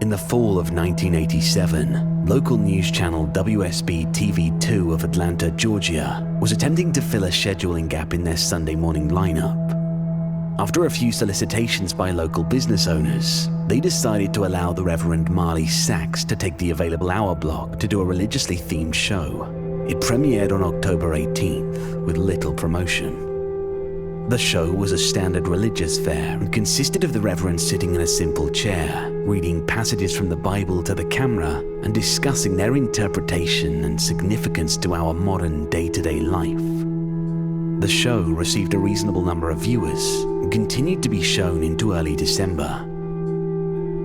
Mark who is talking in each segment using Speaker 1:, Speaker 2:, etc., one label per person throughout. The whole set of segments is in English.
Speaker 1: In the fall of 1987, local news channel WSB-TV2 of Atlanta, Georgia, was attempting to fill a scheduling gap in their Sunday morning lineup. After a few solicitations by local business owners, they decided to allow the Reverend Marly Sachs to take the available hour block to do a religiously themed show. It premiered on October 18th with little promotion. The show was a standard religious fare and consisted of the Reverend sitting in a simple chair, reading passages from the Bible to the camera and discussing their interpretation and significance to our modern day-to-day life. The show received a reasonable number of viewers and continued to be shown into early December.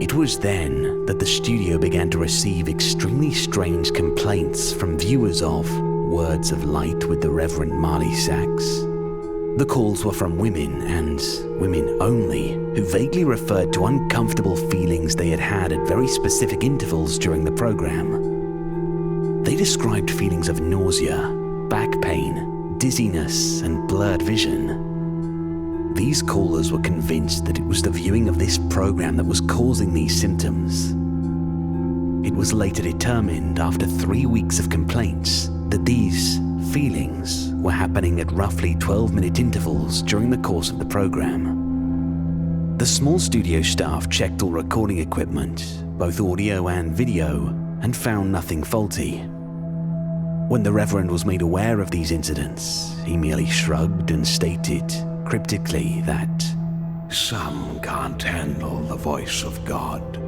Speaker 1: It was then that the studio began to receive extremely strange complaints from viewers of Words of Light with the Reverend Marly Sachs. The calls were from women, and women only, who vaguely referred to uncomfortable feelings they had had at very specific intervals during the program. They described feelings of nausea, back pain, dizziness, and blurred vision. These callers were convinced that it was the viewing of this program that was causing these symptoms. It was later determined, after 3 weeks of complaints, that these feelings were happening at roughly 12-minute intervals during the course of the program. The small studio staff checked all recording equipment, both audio and video, and found nothing faulty. When the Reverend was made aware of these incidents, he merely shrugged and stated, cryptically, that
Speaker 2: some can't handle the voice of God.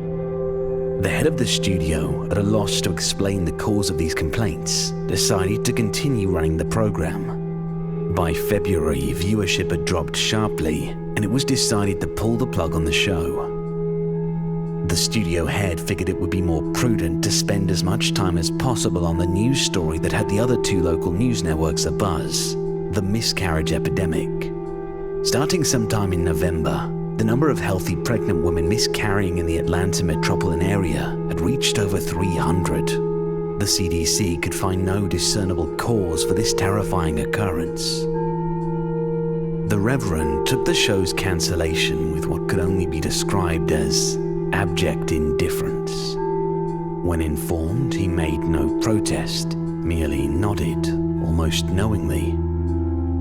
Speaker 1: The head of the studio, at a loss to explain the cause of these complaints, decided to continue running the program. By February, viewership had dropped sharply, and it was decided to pull the plug on the show. The studio head figured it would be more prudent to spend as much time as possible on the news story that had the other two local news networks abuzz, the miscarriage epidemic. Starting sometime in November, the number of healthy pregnant women miscarrying in the Atlanta metropolitan area had reached over 300. The CDC could find no discernible cause for this terrifying occurrence. The Reverend took the show's cancellation with what could only be described as abject indifference. When informed, he made no protest, merely nodded, almost knowingly.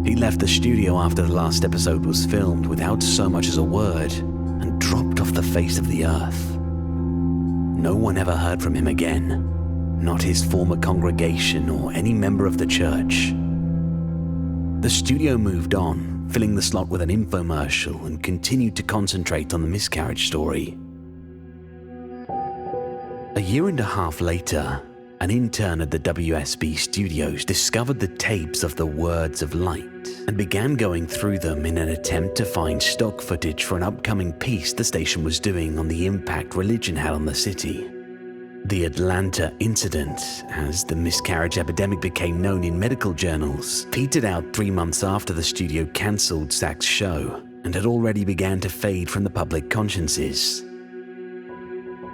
Speaker 1: He left the studio after the last episode was filmed without so much as a word and dropped off the face of the earth. No one ever heard from him again, not his former congregation or any member of the church. The studio moved on, filling the slot with an infomercial, and continued to concentrate on the miscarriage story. A year and a half later, an intern at the WSB studios discovered the tapes of the Words of Light and began going through them in an attempt to find stock footage for an upcoming piece the station was doing on the impact religion had on the city. The Atlanta incident, as the miscarriage epidemic became known in medical journals, petered out 3 months after the studio cancelled Sachs' show and had already began to fade from the public consciences.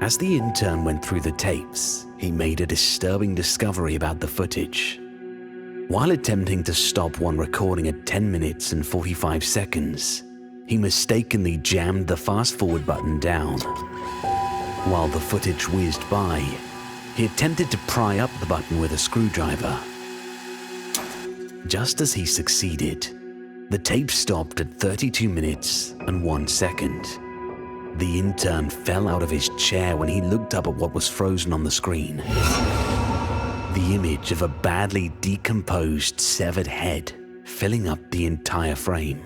Speaker 1: As the intern went through the tapes, he made a disturbing discovery about the footage. While attempting to stop one recording at 10 minutes and 45 seconds, he mistakenly jammed the fast-forward button down. While the footage whizzed by, he attempted to pry up the button with a screwdriver. Just as he succeeded, the tape stopped at 32 minutes and 1 second. The intern fell out of his chair when he looked up at what was frozen on the screen. The image of a badly decomposed, severed head filling up the entire frame.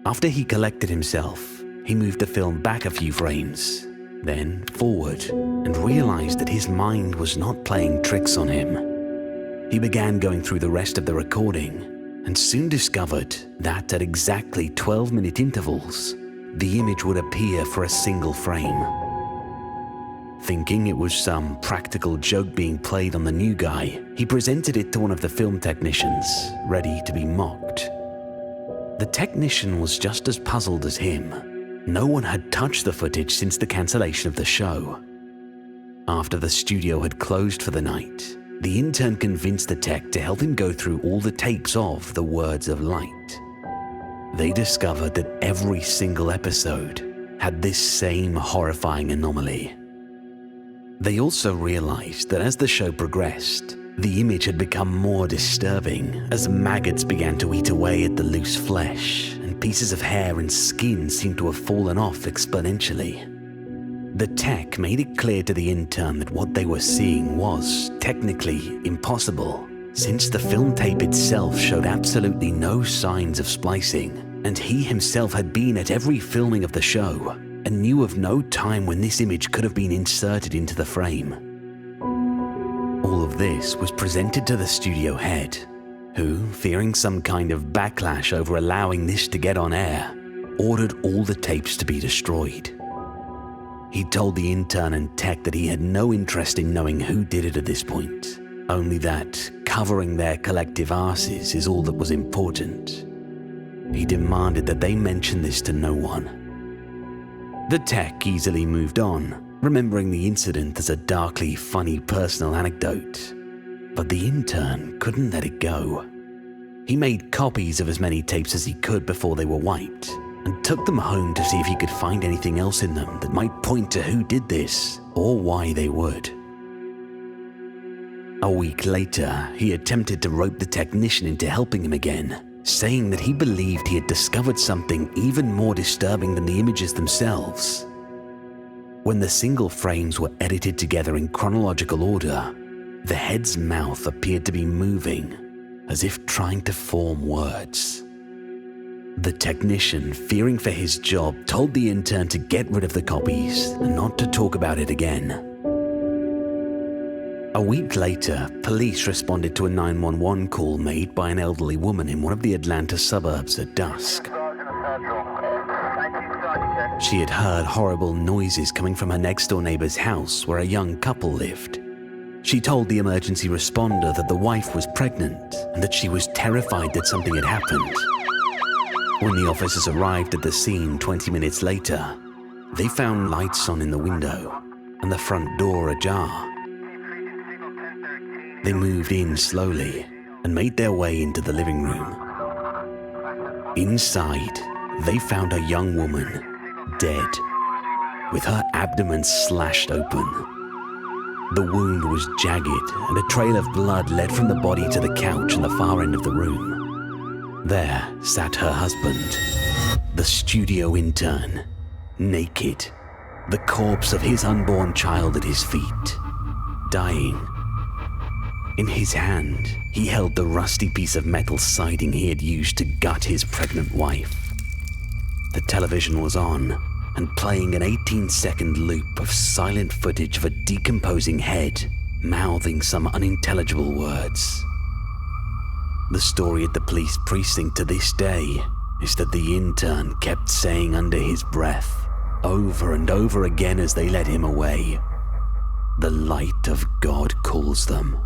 Speaker 1: After he collected himself, he moved the film back a few frames, then forward, and realized that his mind was not playing tricks on him. He began going through the rest of the recording and soon discovered that at exactly 12-minute intervals, the image would appear for a single frame. Thinking it was some practical joke being played on the new guy, he presented it to one of the film technicians, ready to be mocked. The technician was just as puzzled as him. No one had touched the footage since the cancellation of the show. After the studio had closed for the night, the intern convinced the tech to help him go through all the tapes of the Words of Light. They discovered that every single episode had this same horrifying anomaly. They also realized that as the show progressed, the image had become more disturbing as maggots began to eat away at the loose flesh, and pieces of hair and skin seemed to have fallen off exponentially. The tech made it clear to the intern that what they were seeing was technically impossible, since the film tape itself showed absolutely no signs of splicing, and he himself had been at every filming of the show and knew of no time when this image could have been inserted into the frame. All of this was presented to the studio head, who, fearing some kind of backlash over allowing this to get on air, ordered all the tapes to be destroyed. He told the intern and tech that he had no interest in knowing who did it at this point, only that covering their collective asses is all that was important. He demanded that they mention this to no one. The tech easily moved on, remembering the incident as a darkly funny personal anecdote. But the intern couldn't let it go. He made copies of as many tapes as he could before they were wiped, and took them home to see if he could find anything else in them that might point to who did this, or why they would. A week later, he attempted to rope the technician into helping him again, saying that he believed he had discovered something even more disturbing than the images themselves. When the single frames were edited together in chronological order, the head's mouth appeared to be moving, as if trying to form words. The technician, fearing for his job, told the intern to get rid of the copies and not to talk about it again. A week later, police responded to a 911 call made by an elderly woman in one of the Atlanta suburbs at dusk. She had heard horrible noises coming from her next-door neighbor's house where a young couple lived. She told the emergency responder that the wife was pregnant and that she was terrified that something had happened. When the officers arrived at the scene 20 minutes later, they found lights on in the window and the front door ajar. They moved in slowly and made their way into the living room. Inside, they found a young woman, dead, with her abdomen slashed open. The wound was jagged, and a trail of blood led from the body to the couch in the far end of the room. There sat her husband, the studio intern, naked, the corpse of his unborn child at his feet, dying. In his hand, he held the rusty piece of metal siding he had used to gut his pregnant wife. The television was on and playing an 18-second loop of silent footage of a decomposing head mouthing some unintelligible words. The story at the police precinct to this day is that the intern kept saying under his breath, over and over again as they led him away, "The light of God calls them."